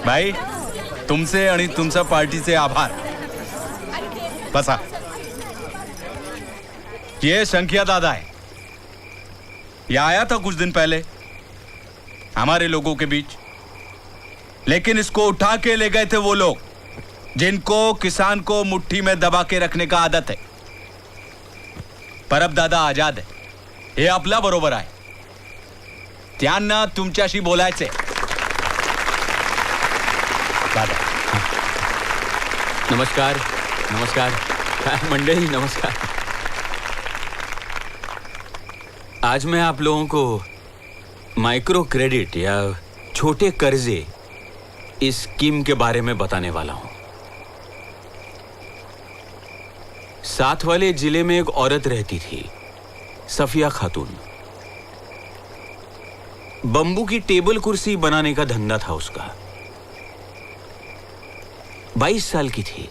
भाई तुमसे आणि तुमच्या पार्टीचे आभार. बसा. ये शंकिया दादा है. ये आया था कुछ दिन पहले हमारे लोगों के बीच, लेकिन इसको उठा के ले गए थे वो लोग जिनको किसान को मुट्ठी में दबा के रखने का आदत है. पर अब दादा आजाद है. हे आपल्या बरोबर आहे. त्यांना तुमच्याशी बोलायचे. दादा नमस्कार. नमस्कार मंडळी, नमस्कार. आज मैं आप लोगों को माइक्रो क्रेडिट या छोटे कर्जे इस स्कीम के बारे में बताने वाला हूं. साथ वाले जिले में एक औरत रहती थी, सफिया खातून. बंबू की टेबल कुर्सी बनाने का धंधा था उसका. 22 साल की थी,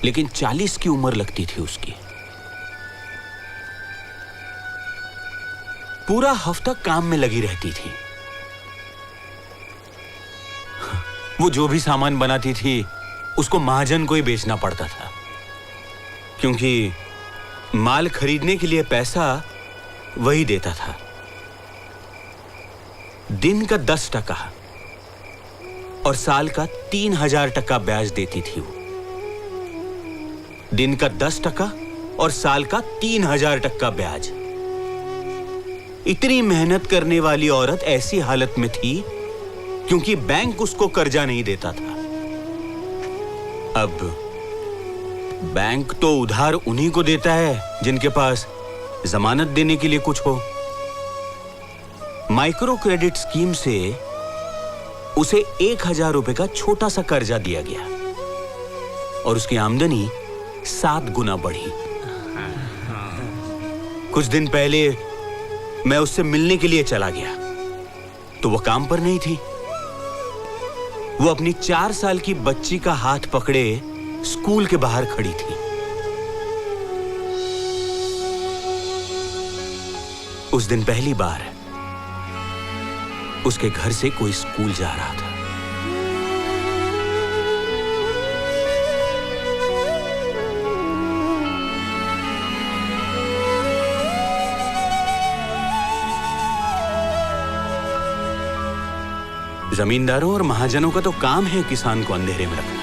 लेकिन 40 की उम्र लगती थी उसकी. पूरा हफ्ता काम में लगी रहती थी. वो जो भी सामान बनाती थी उसको महाजन को ही बेचना पड़ता था, क्योंकि माल खरीदने के लिए पैसा वही देता था. दिन का 10 टका और साल का 3000 टका ब्याज देती थी वो. दिन का 10 टका और साल का 3000 टका ब्याज. इतनी मेहनत करने वाली औरत ऐसी हालत में थी क्योंकि बैंक उसको कर्जा नहीं देता था. अब बैंक तो उधार उन्हीं को देता है जिनके पास जमानत देने के लिए कुछ हो. माइक्रो क्रेडिट स्कीम से उसे 1000 रुपए का छोटा सा कर्जा दिया गया और उसकी आमदनी 7 गुना बढ़ी. कुछ दिन पहले मैं उससे मिलने के लिए चला गया तो वो काम पर नहीं थी. वो अपनी 4 साल की बच्ची का हाथ पकड़े स्कूल के बाहर खड़ी थी. उस दिन पहली बार उसके घर से कोई स्कूल जा रहा था. जमींदारों और महाजनों का तो काम है किसान को अंधेरे में रखना.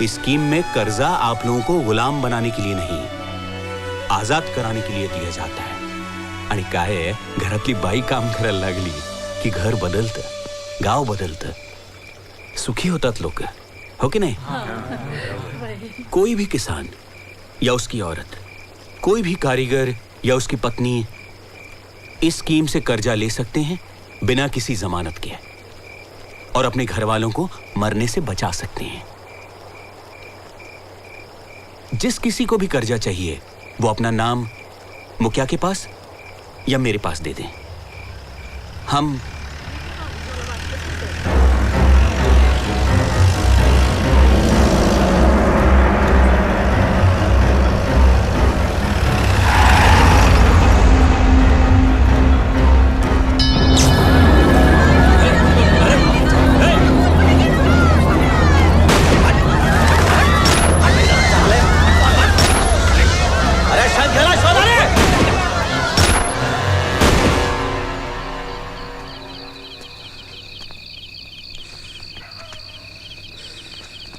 इस स्कीम में कर्जा आप लोगों को गुलाम बनाने के लिए नहीं, आजाद कराने के लिए दिया जाता है. आणि काय घरातली बाई काम करायला लागली की घर बदलतं, गाव बदलतं, सुखी होतात लोक, हो की नाही? कोई भी किसान या उसकी औरत, कोई भी कारीगर या उसकी पत्नी इस स्कीम से कर्जा ले सकते हैं बिना किसी जमानत के और अपने घर वालों को मरने से बचा सकते हैं. जिस किसी को भी कर्जा चाहिए वो अपना नाम मुखिया के पास या मेरे पास दे दें. हम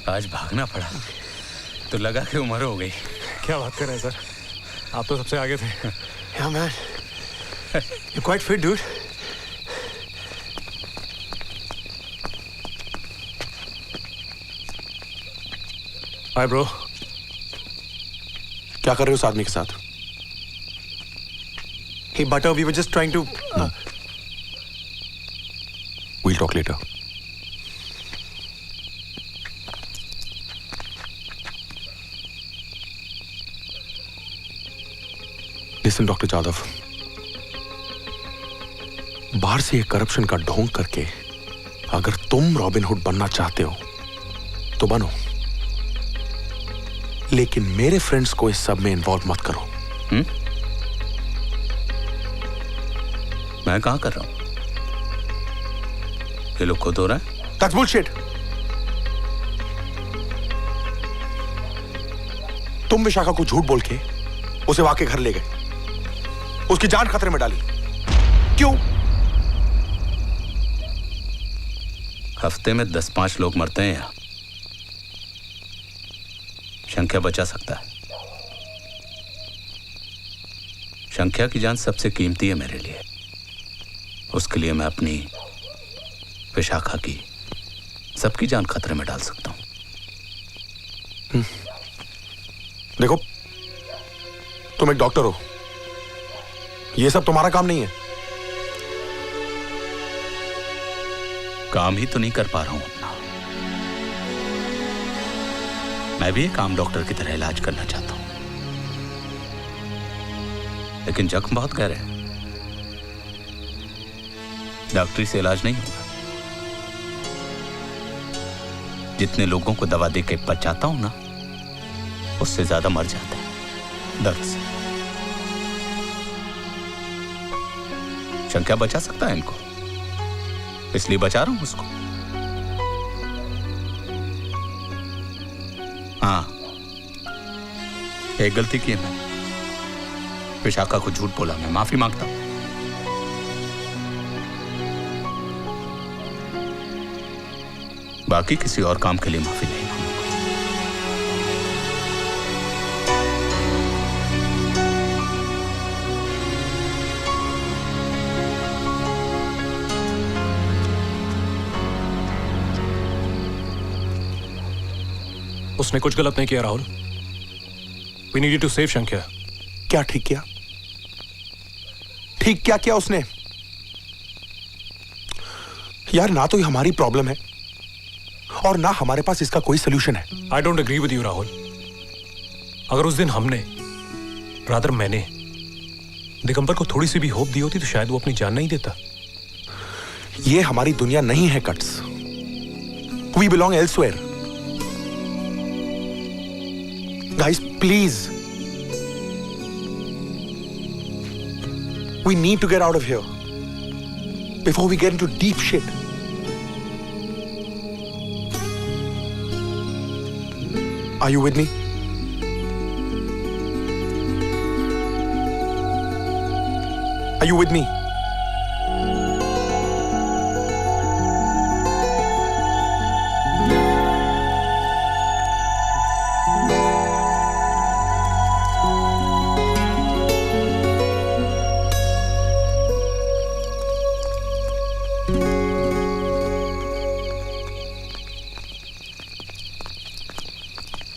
आज भागना पड़ा तो लगा कि उम्र हो गई. क्या बात कर रहे हैं सर, आप तो सबसे आगे थे. Yeah man, you're quite fit dude. Hi bro. क्या कर रहे हो उस आदमी के साथ? Hey Butter, we were just trying to. We'll talk later. Listen, doctor Jadhav, बाहर से ये करप्शन का ढोंग करके अगर तुम रॉबिन हुड बनना चाहते हो तो बनो, लेकिन मेरे फ्रेंड्स को इस सब में इन्वॉल्व मत करो. मैं कहां कर रहा हूं? ये लोग खुद हो रहा है। That's bullshit. तुम विशाखा को झूठ बोल के उसे वहां के घर ले गए, उसकी जान खतरे में डाली। क्यों? हफ्ते में 10-5 लोग मरते हैं यहां, संख्या बचा सकता है। संख्या की जान सबसे कीमती है मेरे लिए। उसके लिए मैं अपनी, विशाखा की, सबकी जान खतरे में डाल सकता हूं। देखो, तुम एक डॉक्टर हो, यह सब तुम्हारा काम नहीं है। काम ही तो नहीं कर पा रहा हूं अपना। मैं भी एक आम डॉक्टर की तरह इलाज करना चाहता हूं, लेकिन जख्म बहुत गहरे हैं। डॉक्टरी से इलाज नहीं होगा। जितने लोगों को दवा देकर बचाता हूं ना, उससे ज्यादा मर जाता है दर्द से। संख्या बचा सकता है इनको, इसलिए बचा रहा हूं उसको। हाँ, एक गलती की है मैंने। विशाखा को झूठ बोला, मैं माफी मांगता हूं। बाकी किसी और काम के लिए माफी नहीं मांगूंगा। उसने कुछ गलत नहीं किया Rahul. We needed to save शंख्या। क्या ठीक किया? ठीक क्या किया उसने? यार, ना तो ये हमारी प्रॉब्लम है और ना हमारे पास इसका कोई सोल्यूशन है। I don't agree with you Rahul. अगर उस दिन हमने, रादर मैंने, दिगंबर को थोड़ी सी भी होप दी होती तो शायद वो अपनी जान नहीं देता। ये हमारी दुनिया नहीं है cuts. We belong elsewhere. Guys, please. We need to get out of here before we get into deep shit. Are you with me? Are you with me?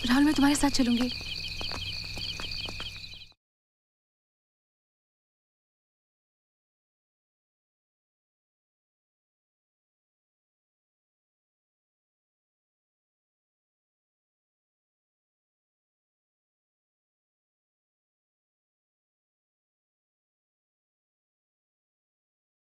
Rahul, मैं तुम्हारे साथ चलूंगी।